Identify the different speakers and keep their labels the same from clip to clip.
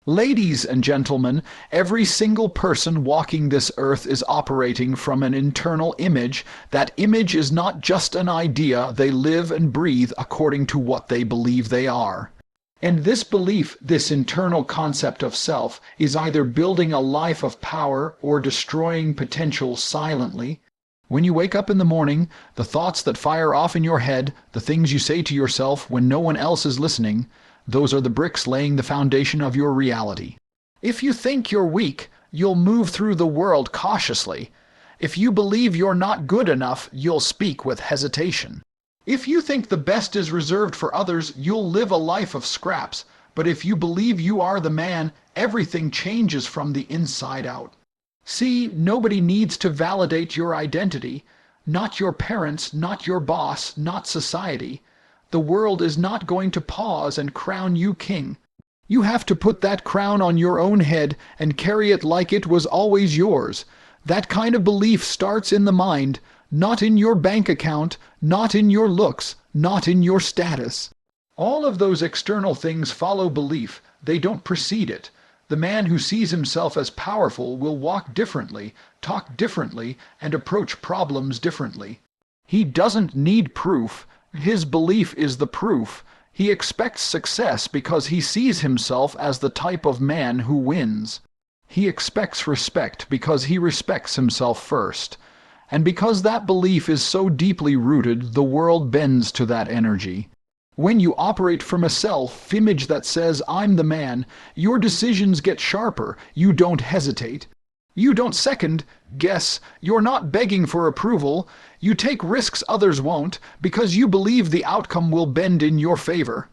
Speaker 1: Ladies and gentlemen, every single person walking this earth is operating from an internal image. That image is not just an idea. They live and breathe according to what they believe they are. And this belief, this internal concept of self, is either building a life of power or destroying potential silently. When you wake up in the morning, the thoughts that fire off in your head, the things you say to yourself when no one else is listening, those are the bricks laying the foundation of your reality. If you think you're weak, you'll move through the world cautiously. If you believe you're not good enough, you'll speak with hesitation. If you think the best is reserved for others, you'll live a life of scraps. But if you believe you are the man, everything changes from the inside out. See, nobody needs to validate your identity. Not your parents, not your boss, not society. The world is not going to pause and crown you king. You have to put that crown on your own head and carry it like it was always yours. That kind of belief starts in the mind, not in your bank account, not in your looks, not in your status. All of those external things follow belief. They don't precede it. The man who sees himself as powerful will walk differently, talk differently, and approach problems differently. He doesn't need proof. His belief is the proof. He expects success because he sees himself as the type of man who wins. He expects respect because he respects himself first. And because that belief is so deeply rooted, the world bends to that energy. When you operate from a self-image that says, "I'm the man," your decisions get sharper. You don't hesitate. You don't second guess. You're not begging for approval. You take risks others won't because you believe the outcome will bend in your favor.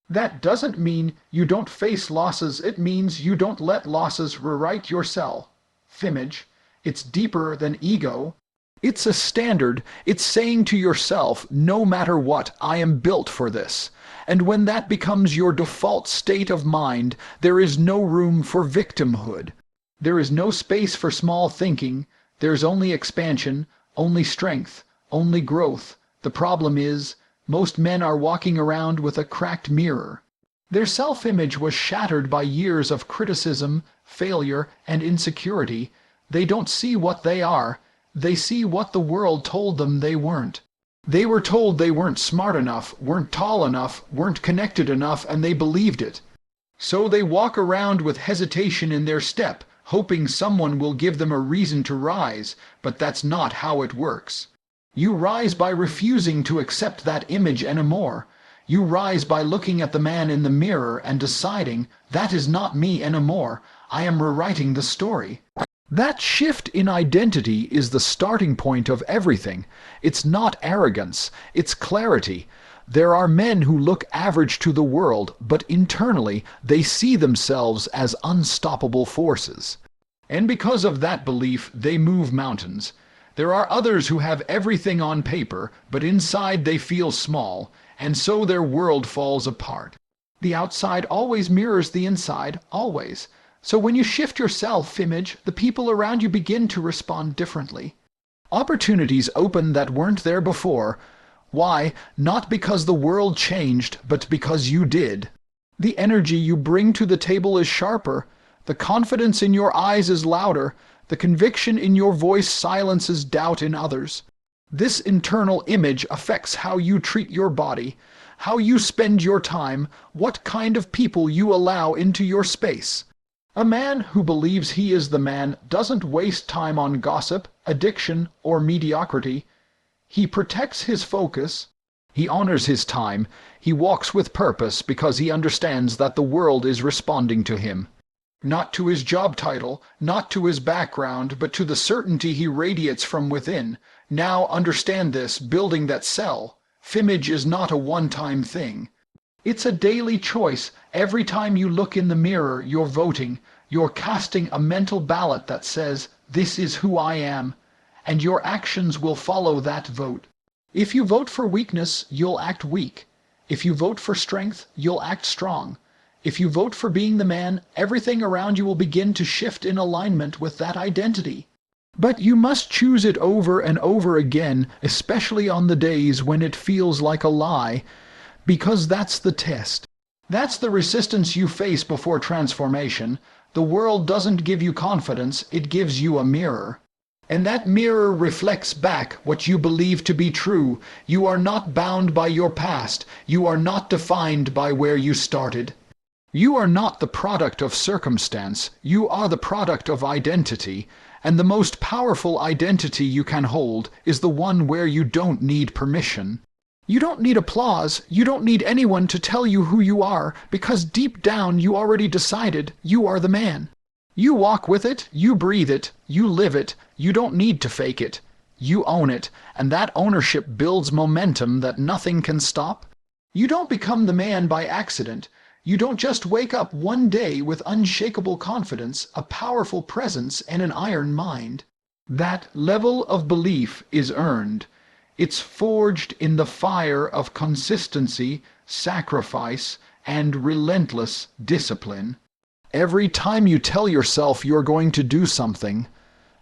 Speaker 1: That doesn't mean you don't face losses. It means you don't let losses rewrite your self-image. It's deeper than ego. It's a standard. It's saying to yourself, no matter what, I am built for this. And when that becomes your default state of mind, there is no room for victimhood. There is no space for small thinking. There's only expansion, only strength, only growth. The problem is, most men are walking around with a cracked mirror. Their self-image was shattered by years of criticism, failure, and insecurity. They don't see what they are. They see what the world told them they weren't. They were told they weren't smart enough, weren't tall enough, weren't connected enough, and they believed it. So they walk around with hesitation in their step, hoping someone will give them a reason to rise, but that's not how it works. You rise by refusing to accept that image anymore. You rise by looking at the man in the mirror and deciding, that is not me anymore. I am rewriting the story. That shift in identity is the starting point of everything. It's not arrogance, it's clarity. There are men who look average to the world, but internally they see themselves as unstoppable forces. And because of that belief, they move mountains. There are others who have everything on paper, but inside they feel small, and so their world falls apart. The outside always mirrors the inside, always. So when you shift your self-image, the people around you begin to respond differently. Opportunities open that weren't there before. Why? Not because the world changed, but because you did. The energy you bring to the table is sharper. The confidence in your eyes is louder. The conviction in your voice silences doubt in others. This internal image affects how you treat your body, how you spend your time, what kind of people you allow into your space. A man who believes he is the man doesn't waste time on gossip, addiction, or mediocrity. He protects his focus. He honors his time. He walks with purpose because he understands that the world is responding to him. Not to his job title, not to his background, but to the certainty he radiates from within. Now understand this, building that self-image is not a one-time thing. It's a daily choice. Every time you look in the mirror, you're voting. You're casting a mental ballot that says, this is who I am. And your actions will follow that vote. If you vote for weakness, you'll act weak. If you vote for strength, you'll act strong. If you vote for being the man, everything around you will begin to shift in alignment with that identity. But you must choose it over and over again, especially on the days when it feels like a lie, because that's the test. That's the resistance you face before transformation. The world doesn't give you confidence, it gives you a mirror. And that mirror reflects back what you believe to be true. You are not bound by your past. You are not defined by where you started. You are not the product of circumstance. You are the product of identity. And the most powerful identity you can hold is the one where you don't need permission. You don't need applause. You don't need anyone to tell you who you are, because deep down you already decided you are the man. You walk with it, you breathe it, you live it, you don't need to fake it. You own it, and that ownership builds momentum that nothing can stop. You don't become the man by accident. You don't just wake up one day with unshakable confidence, a powerful presence, and an iron mind. That level of belief is earned. It's forged in the fire of consistency, sacrifice, and relentless discipline. Every time you tell yourself you're going to do something,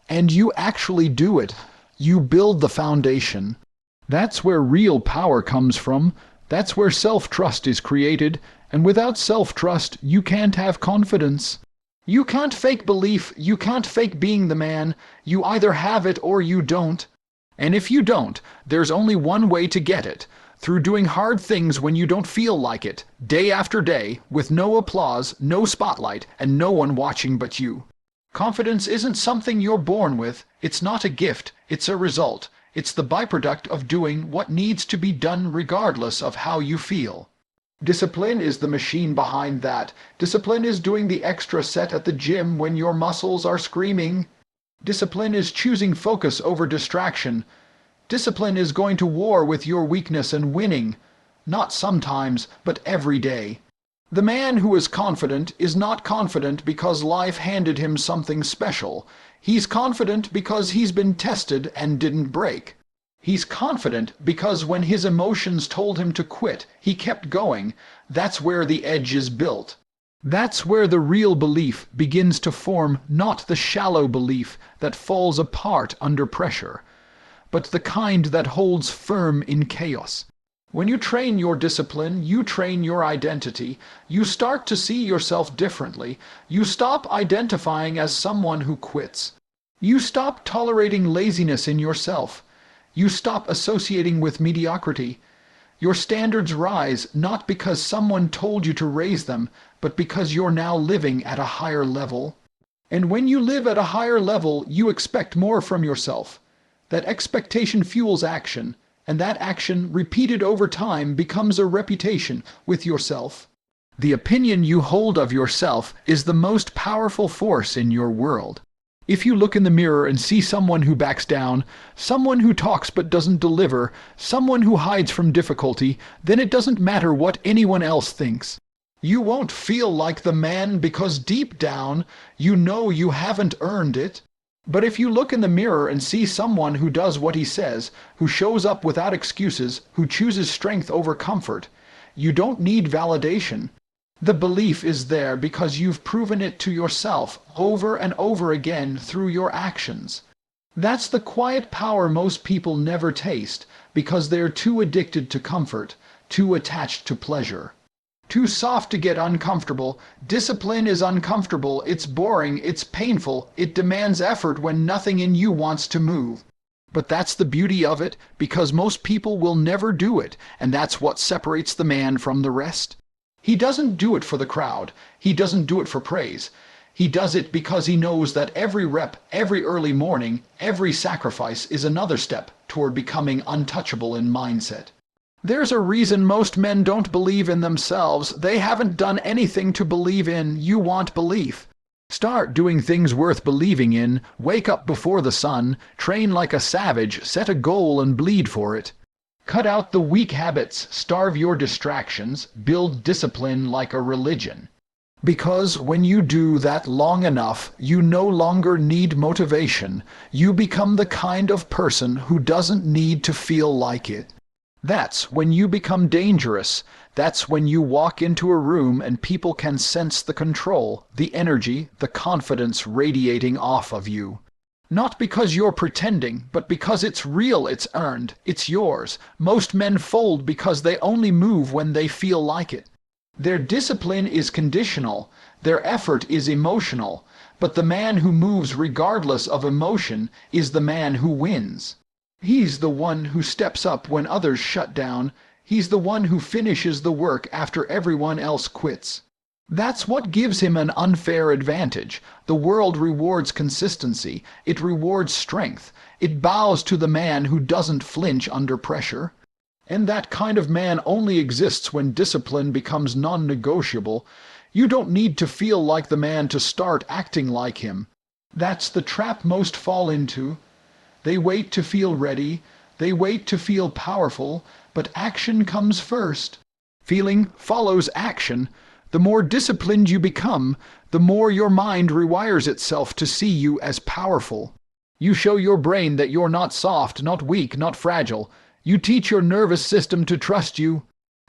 Speaker 1: and you actually do it, you build the foundation. That's where real power comes from. That's where self-trust is created, and without self-trust, you can't have confidence. You can't fake belief, you can't fake being the man. You either have it or you don't. And if you don't, there's only one way to get it, through doing hard things when you don't feel like it, day after day, with no applause, no spotlight, and no one watching but you. Confidence isn't something you're born with. It's not a gift. It's a result. It's the byproduct of doing what needs to be done regardless of how you feel. Discipline is the machine behind that. Discipline is doing the extra set at the gym when your muscles are screaming. Discipline is choosing focus over distraction. Discipline is going to war with your weakness and winning. Not sometimes, but every day. The man who is confident is not confident because life handed him something special. He's confident because he's been tested and didn't break. He's confident because when his emotions told him to quit, he kept going. That's where the edge is built. That's where the real belief begins to form, not the shallow belief that falls apart under pressure, but the kind that holds firm in chaos. When you train your discipline, you train your identity. You start to see yourself differently. You stop identifying as someone who quits. You stop tolerating laziness in yourself. You stop associating with mediocrity. Your standards rise not because someone told you to raise them, but because you're now living at a higher level. And when you live at a higher level, you expect more from yourself. That expectation fuels action, and that action, repeated over time, becomes a reputation with yourself. The opinion you hold of yourself is the most powerful force in your world. If you look in the mirror and see someone who backs down, someone who talks but doesn't deliver, someone who hides from difficulty, then it doesn't matter what anyone else thinks. You won't feel like the man because deep down you know you haven't earned it. But if you look in the mirror and see someone who does what he says, who shows up without excuses, who chooses strength over comfort, you don't need validation. The belief is there because you've proven it to yourself over and over again through your actions. That's the quiet power most people never taste because they're too addicted to comfort, too attached to pleasure. Too soft to get uncomfortable. Discipline is uncomfortable, it's boring, it's painful, it demands effort when nothing in you wants to move. But that's the beauty of it, because most people will never do it, and that's what separates the man from the rest. He doesn't do it for the crowd. He doesn't do it for praise. He does it because he knows that every rep, every early morning, every sacrifice is another step toward becoming untouchable in mindset. There's a reason most men don't believe in themselves. They haven't done anything to believe in. You want belief. Start doing things worth believing in. Wake up before the sun. Train like a savage. Set a goal and bleed for it. Cut out the weak habits. Starve your distractions. Build discipline like a religion. Because when you do that long enough, you no longer need motivation. You become the kind of person who doesn't need to feel like it. That's when you become dangerous. That's when you walk into a room and people can sense the control, the energy, the confidence radiating off of you. Not because you're pretending, but because it's real, it's earned, it's yours. Most men fold because they only move when they feel like it. Their discipline is conditional, their effort is emotional, but the man who moves regardless of emotion is the man who wins. He's the one who steps up when others shut down. He's the one who finishes the work after everyone else quits. That's what gives him an unfair advantage. The world rewards consistency. It rewards strength. It bows to the man who doesn't flinch under pressure. And that kind of man only exists when discipline becomes non-negotiable. You don't need to feel like the man to start acting like him. That's the trap most fall into. They wait to feel ready. They wait to feel powerful. But action comes first. Feeling follows action. The more disciplined you become, the more your mind rewires itself to see you as powerful. You show your brain that you're not soft, not weak, not fragile. You teach your nervous system to trust you.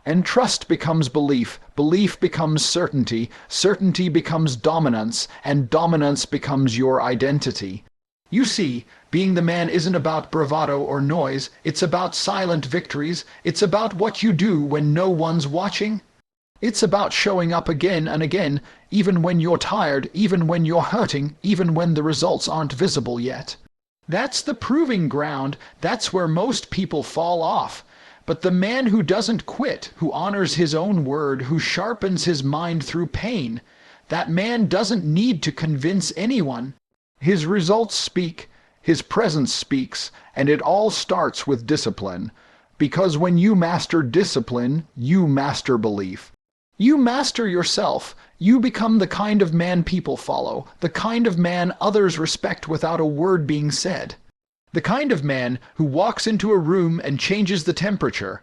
Speaker 1: And trust becomes belief. Belief becomes certainty. Certainty becomes dominance. And dominance becomes your identity. You see, being the man isn't about bravado or noise. It's about silent victories. It's about what you do when no one's watching. It's about showing up again and again, even when you're tired, even when you're hurting, even when the results aren't visible yet. That's the proving ground. That's where most people fall off. But the man who doesn't quit, who honors his own word, who sharpens his mind through pain, that man doesn't need to convince anyone. His results speak, his presence speaks, and it all starts with discipline. Because when you master discipline, you master belief. You master yourself. You become the kind of man people follow, the kind of man others respect without a word being said. The kind of man who walks into a room and changes the temperature.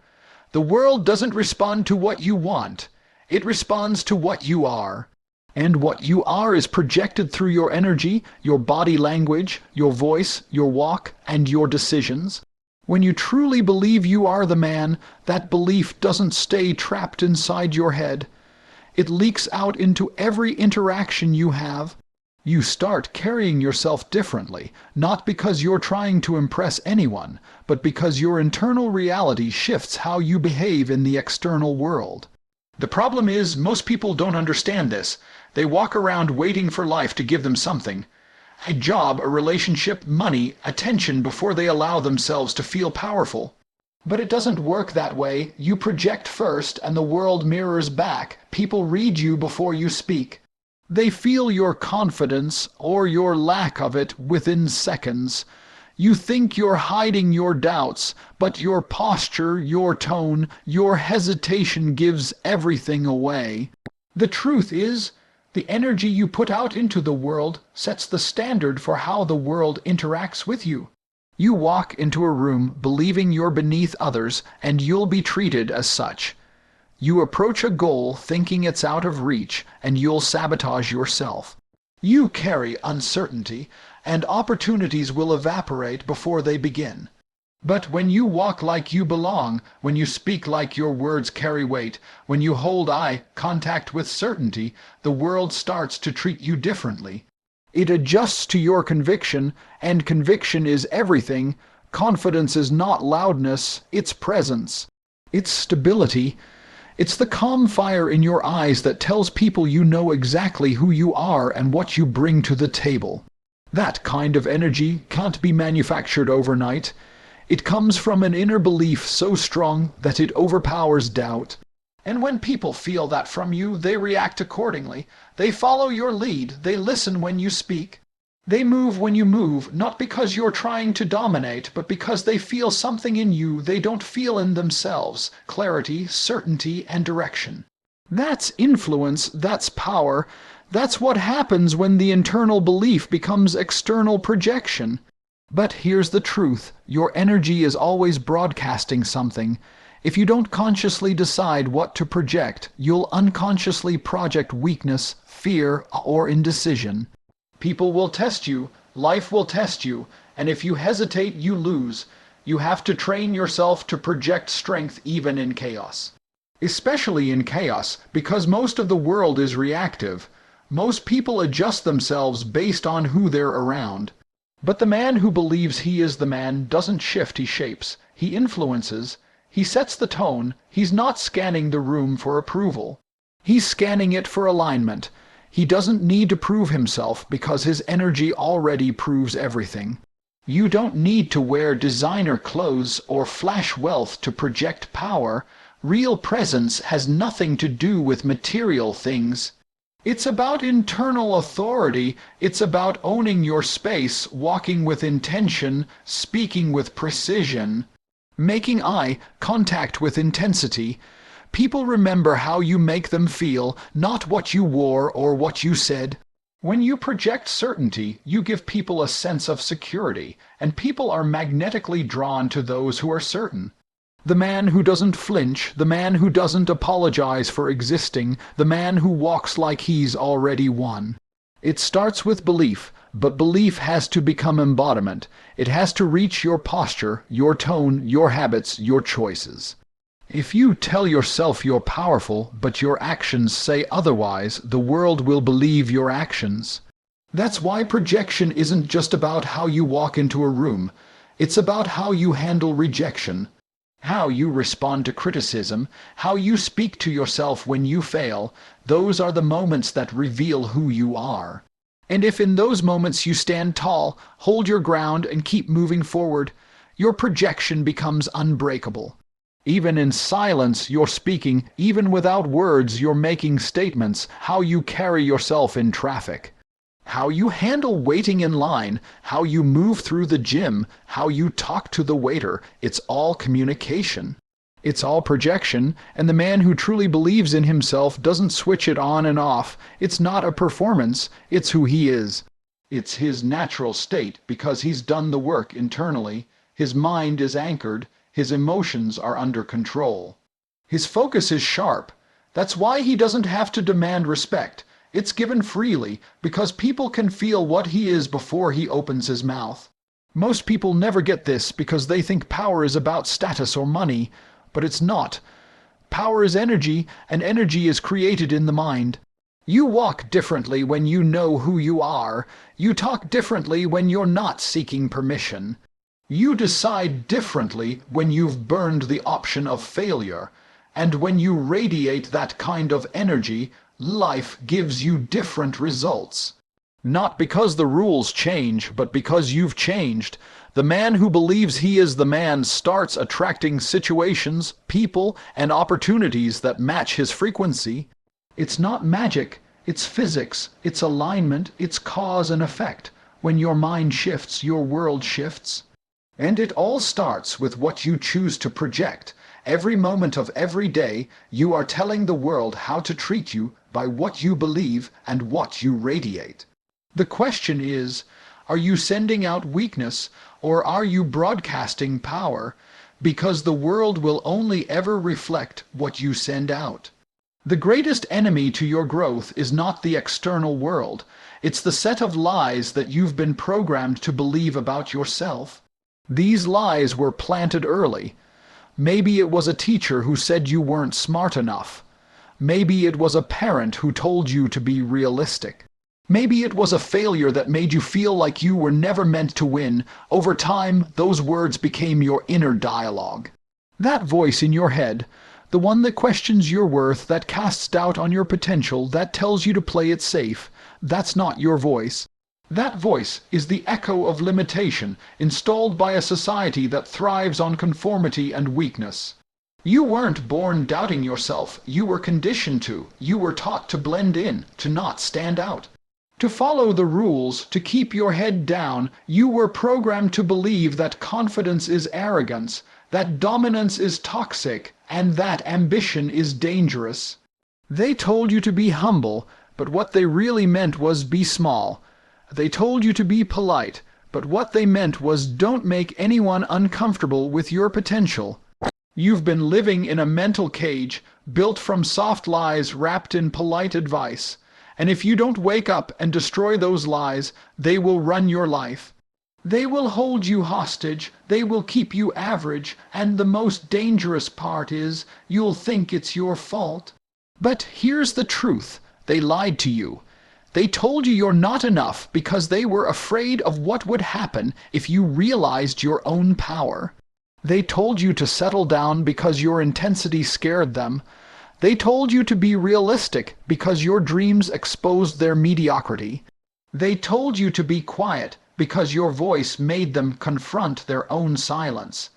Speaker 1: The world doesn't respond to what you want. It responds to what you are. And what you are is projected through your energy, your body language, your voice, your walk, and your decisions. When you truly believe you are the man, that belief doesn't stay trapped inside your head. It leaks out into every interaction you have. You start carrying yourself differently, not because you're trying to impress anyone, but because your internal reality shifts how you behave in the external world. The problem is, most people don't understand this. They walk around waiting for life to give them something. A job, a relationship, money, attention before they allow themselves to feel powerful. But it doesn't work that way. You project first and the world mirrors back. People read you before you speak. They feel your confidence, or your lack of it, within seconds. You think you're hiding your doubts, but your posture, your tone, your hesitation gives everything away. The truth is, the energy you put out into the world sets the standard for how the world interacts with you. You walk into a room believing you're beneath others, and you'll be treated as such. You approach a goal thinking it's out of reach, and you'll sabotage yourself. You carry uncertainty, and opportunities will evaporate before they begin. But when you walk like you belong, when you speak like your words carry weight, when you hold eye contact with certainty, the world starts to treat you differently. It adjusts to your conviction, and conviction is everything. Confidence is not loudness, it's presence. It's stability. It's the calm fire in your eyes that tells people you know exactly who you are and what you bring to the table. That kind of energy can't be manufactured overnight. It comes from an inner belief so strong that it overpowers doubt. And when people feel that from you, they react accordingly. They follow your lead. They listen when you speak. They move when you move, not because you're trying to dominate, but because they feel something in you they don't feel in themselves: clarity, certainty, and direction. That's influence, that's power. That's what happens when the internal belief becomes external projection. But here's the truth. Your energy is always broadcasting something. If you don't consciously decide what to project, you'll unconsciously project weakness, fear, or indecision. People will test you, life will test you, and if you hesitate, you lose. You have to train yourself to project strength even in chaos. Especially in chaos, because most of the world is reactive. Most people adjust themselves based on who they're around. But the man who believes he is the man doesn't shift, he shapes. He influences. He sets the tone. He's not scanning the room for approval. He's scanning it for alignment. He doesn't need to prove himself because his energy already proves everything. You don't need to wear designer clothes or flash wealth to project power. Real presence has nothing to do with material things. It's about internal authority. It's about owning your space, walking with intention, speaking with precision, making eye contact with intensity. People remember how you make them feel, not what you wore or what you said. When you project certainty, you give people a sense of security, and people are magnetically drawn to those who are certain. The man who doesn't flinch, the man who doesn't apologize for existing, the man who walks like he's already won. It starts with belief, but belief has to become embodiment. It has to reach your posture, your tone, your habits, your choices. If you tell yourself you're powerful, but your actions say otherwise, the world will believe your actions. That's why projection isn't just about how you walk into a room. It's about how you handle rejection, how you respond to criticism, how you speak to yourself when you fail. Those are the moments that reveal who you are. And if in those moments you stand tall, hold your ground, and keep moving forward, your projection becomes unbreakable. Even in silence, you're speaking. Even without words, you're making statements. How you carry yourself in traffic, how you handle waiting in line, how you move through the gym, how you talk to the waiter. It's all communication. It's all projection, and the man who truly believes in himself doesn't switch it on and off. It's not a performance, it's who he is. It's his natural state because he's done the work internally. His mind is anchored. His emotions are under control. His focus is sharp. That's why he doesn't have to demand respect. It's given freely because people can feel what he is before he opens his mouth. Most people never get this because they think power is about status or money, but it's not. Power is energy, and energy is created in the mind. You walk differently when you know who you are. You talk differently when you're not seeking permission. You decide differently when you've burned the option of failure. And when you radiate that kind of energy, life gives you different results. Not because the rules change, but because you've changed. The man who believes he is the man starts attracting situations, people, and opportunities that match his frequency. It's not magic, it's physics, it's alignment, it's cause and effect. When your mind shifts, your world shifts. And it all starts with what you choose to project. Every moment of every day, you are telling the world how to treat you by what you believe and what you radiate. The question is, are you sending out weakness or are you broadcasting power? Because the world will only ever reflect what you send out. The greatest enemy to your growth is not the external world. It's the set of lies that you've been programmed to believe about yourself. These lies were planted early. Maybe it was a teacher who said you weren't smart enough. Maybe it was a parent who told you to be realistic. Maybe it was a failure that made you feel like you were never meant to win. Over time, those words became your inner dialogue. That voice in your head, the one that questions your worth, that casts doubt on your potential, that tells you to play it safe, that's not your voice. That voice is the echo of limitation, installed by a society that thrives on conformity and weakness. You weren't born doubting yourself. You were conditioned to. You were taught to blend in, to not stand out, to follow the rules, to keep your head down. You were programmed to believe that confidence is arrogance, that dominance is toxic, and that ambition is dangerous. They told you to be humble, but what they really meant was be small. They told you to be polite, but what they meant was don't make anyone uncomfortable with your potential. You've been living in a mental cage built from soft lies wrapped in polite advice. And if you don't wake up and destroy those lies, they will run your life. They will hold you hostage, they will keep you average, and the most dangerous part is you'll think it's your fault. But here's the truth. They lied to you. They told you you're not enough because they were afraid of what would happen if you realized your own power. They told you to settle down because your intensity scared them. They told you to be realistic because your dreams exposed their mediocrity. They told you to be quiet because your voice made them confront their own silence.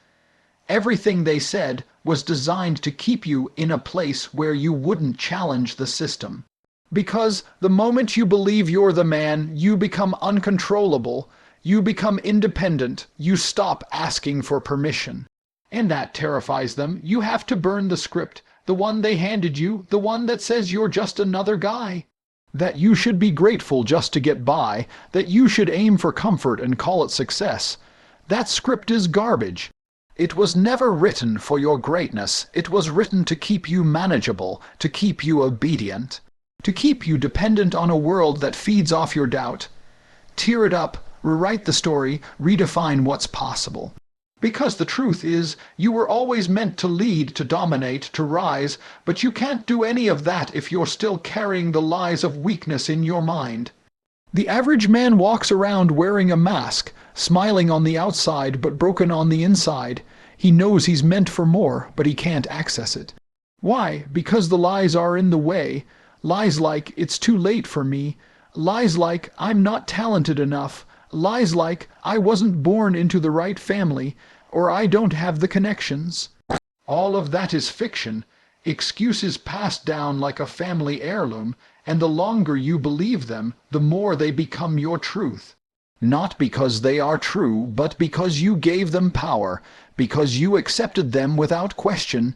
Speaker 1: Everything they said was designed to keep you in a place where you wouldn't challenge the system. Because the moment you believe you're the man, you become uncontrollable, you become independent, you stop asking for permission. And that terrifies them. You have to burn the script, the one they handed you, the one that says you're just another guy. That you should be grateful just to get by, that you should aim for comfort and call it success. That script is garbage. It was never written for your greatness. It was written to keep you manageable, to keep you obedient, to keep you dependent on a world that feeds off your doubt. Tear it up, rewrite the story, redefine what's possible. Because the truth is, you were always meant to lead, to dominate, to rise, but you can't do any of that if you're still carrying the lies of weakness in your mind. The average man walks around wearing a mask, smiling on the outside but broken on the inside. He knows he's meant for more, but he can't access it. Why? Because the lies are in the way. Lies like, it's too late for me. Lies like, I'm not talented enough. Lies like, I wasn't born into the right family, or I don't have the connections. All of that is fiction, excuses passed down like a family heirloom, and the longer you believe them, the more they become your truth. Not because they are true, but because you gave them power, because you accepted them without question.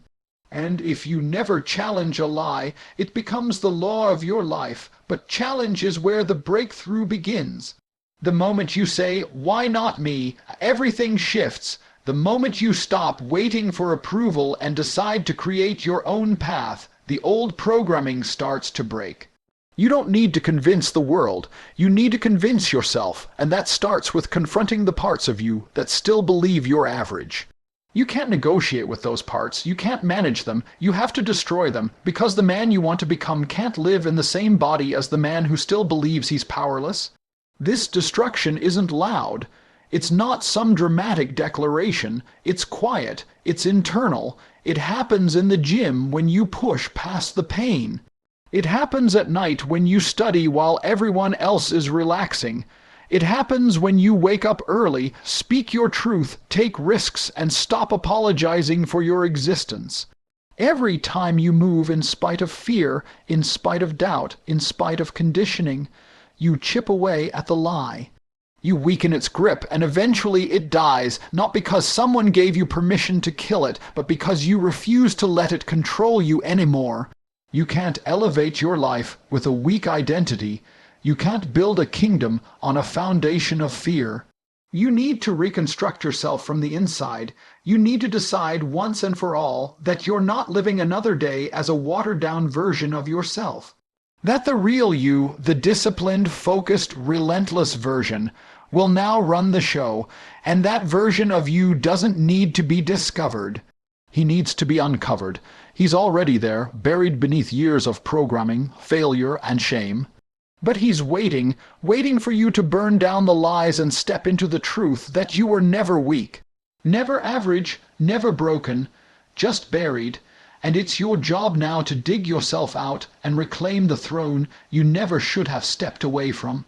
Speaker 1: And if you never challenge a lie, it becomes the law of your life, but challenge is where the breakthrough begins. The moment you say, "Why not me?" everything shifts. The moment you stop waiting for approval and decide to create your own path, the old programming starts to break. You don't need to convince the world. You need to convince yourself, and that starts with confronting the parts of you that still believe you're average. You can't negotiate with those parts. You can't manage them. You have to destroy them, because the man you want to become can't live in the same body as the man who still believes he's powerless. This destruction isn't loud. It's not some dramatic declaration. It's quiet. It's internal. It happens in the gym when you push past the pain. It happens at night when you study while everyone else is relaxing. It happens when you wake up early, speak your truth, take risks, and stop apologizing for your existence. Every time you move in spite of fear, in spite of doubt, in spite of conditioning, you chip away at the lie. You weaken its grip, and eventually it dies, not because someone gave you permission to kill it, but because you refuse to let it control you anymore. You can't elevate your life with a weak identity. You can't build a kingdom on a foundation of fear. You need to reconstruct yourself from the inside. You need to decide once and for all that you're not living another day as a watered-down version of yourself. That the real you, the disciplined, focused, relentless version, will now run the show, and that version of you doesn't need to be discovered. He needs to be uncovered. He's already there, buried beneath years of programming, failure, and shame. But he's waiting for you to burn down the lies and step into the truth that you were never weak, never average, never broken, just buried. And it's your job now to dig yourself out and reclaim the throne you never should have stepped away from.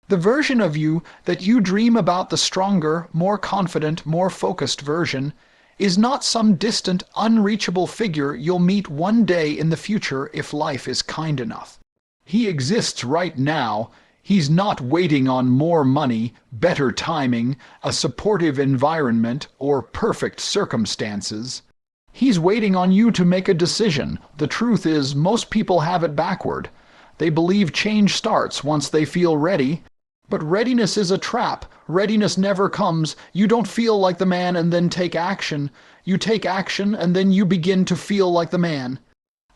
Speaker 1: The version of you that you dream about, the stronger, more confident, more focused version, is not some distant, unreachable figure you'll meet one day in the future if life is kind enough. He exists right now. He's not waiting on more money, better timing, a supportive environment, or perfect circumstances. He's waiting on you to make a decision. The truth is, most people have it backward. They believe change starts once they feel ready. But readiness is a trap. Readiness never comes. You don't feel like the man and then take action. You take action and then you begin to feel like the man.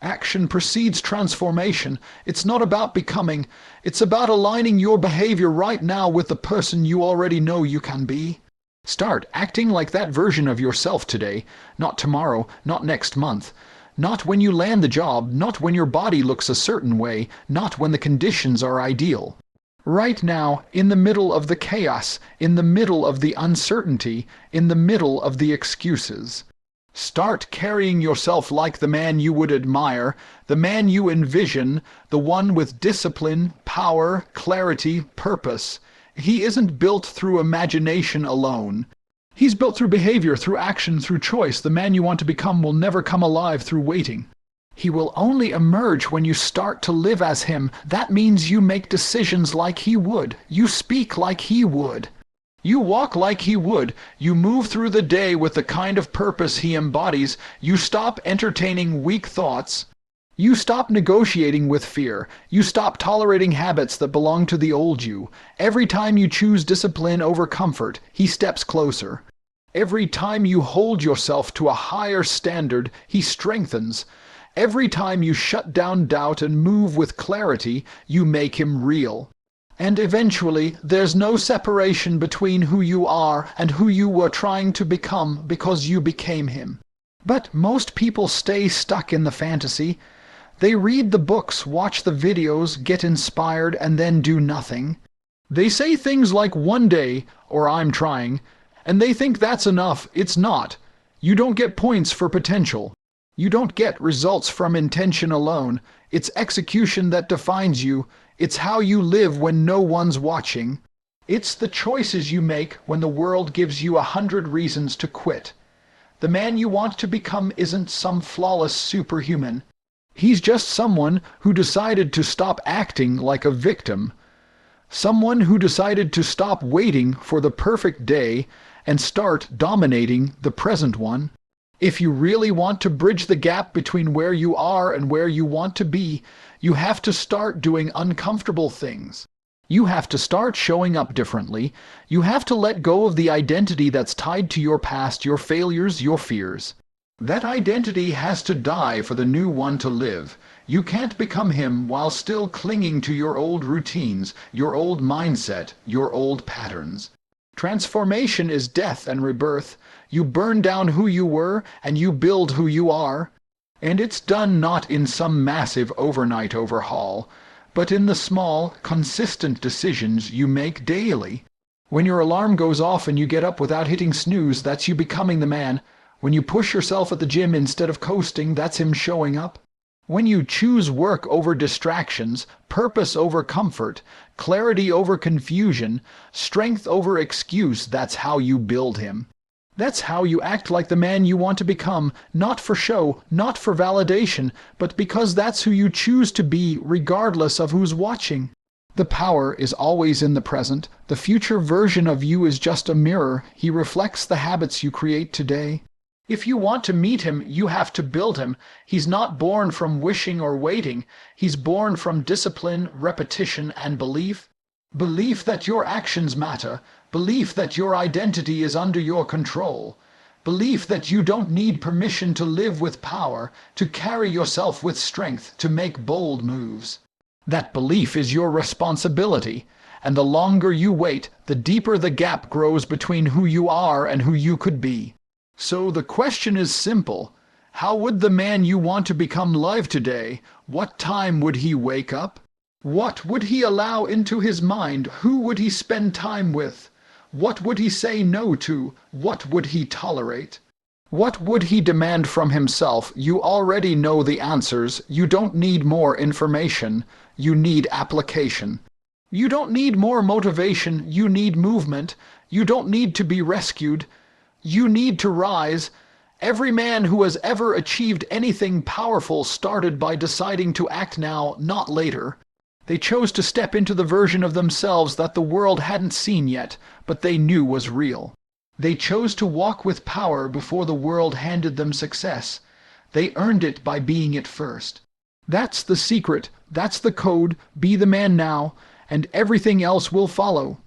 Speaker 1: Action precedes transformation. It's not about becoming. It's about aligning your behavior right now with the person you already know you can be. Start acting like that version of yourself today, not tomorrow, not next month, not when you land the job, not when your body looks a certain way, not when the conditions are ideal. Right now, in the middle of the chaos, in the middle of the uncertainty, in the middle of the excuses. Start carrying yourself like the man you would admire, the man you envision, the one with discipline, power, clarity, purpose. He isn't built through imagination alone. He's built through behavior, through action, through choice. The man you want to become will never come alive through waiting. He will only emerge when you start to live as him. That means you make decisions like he would. You speak like he would. You walk like he would. You move through the day with the kind of purpose he embodies. You stop entertaining weak thoughts. You stop negotiating with fear. You stop tolerating habits that belong to the old you. Every time you choose discipline over comfort, he steps closer. Every time you hold yourself to a higher standard, he strengthens. Every time you shut down doubt and move with clarity, you make him real. And eventually, there's no separation between who you are and who you were trying to become because you became him. But most people stay stuck in the fantasy. They read the books, watch the videos, get inspired, and then do nothing. They say things like one day, or I'm trying, and they think that's enough. It's not. You don't get points for potential. You don't get results from intention alone. It's execution that defines you. It's how you live when no one's watching. It's the choices you make when the world gives you 100 reasons to quit. The man you want to become isn't some flawless superhuman. He's just someone who decided to stop acting like a victim. Someone who decided to stop waiting for the perfect day and start dominating the present one. If you really want to bridge the gap between where you are and where you want to be, you have to start doing uncomfortable things. You have to start showing up differently. You have to let go of the identity that's tied to your past, your failures, your fears. That identity has to die for the new one to live. You can't become him while still clinging to your old routines, your old mindset, your old patterns. Transformation is death and rebirth. You burn down who you were and you build who you are. And it's done not in some massive overnight overhaul, but in the small, consistent decisions you make daily. When your alarm goes off and you get up without hitting snooze, that's you becoming the man. When you push yourself at the gym instead of coasting, that's him showing up. When you choose work over distractions, purpose over comfort, clarity over confusion, strength over excuse, that's how you build him. That's how you act like the man you want to become, not for show, not for validation, but because that's who you choose to be regardless of who's watching. The power is always in the present. The future version of you is just a mirror. He reflects the habits you create today. If you want to meet him, you have to build him. He's not born from wishing or waiting. He's born from discipline, repetition, and belief. Belief that your actions matter. Belief that your identity is under your control. Belief that you don't need permission to live with power, to carry yourself with strength, to make bold moves. That belief is your responsibility. And the longer you wait, the deeper the gap grows between who you are and who you could be. So the question is simple. How would the man you want to become live today? What time would he wake up? What would he allow into his mind? Who would he spend time with? What would he say no to? What would he tolerate? What would he demand from himself? You already know the answers. You don't need more information. You need application. You don't need more motivation. You need movement. You don't need to be rescued. You need to rise. Every man who has ever achieved anything powerful started by deciding to act now, not later. They chose to step into the version of themselves that the world hadn't seen yet, but they knew was real. They chose to walk with power before the world handed them success. They earned it by being it first. That's the secret. That's the code. Be the man now, and everything else will follow.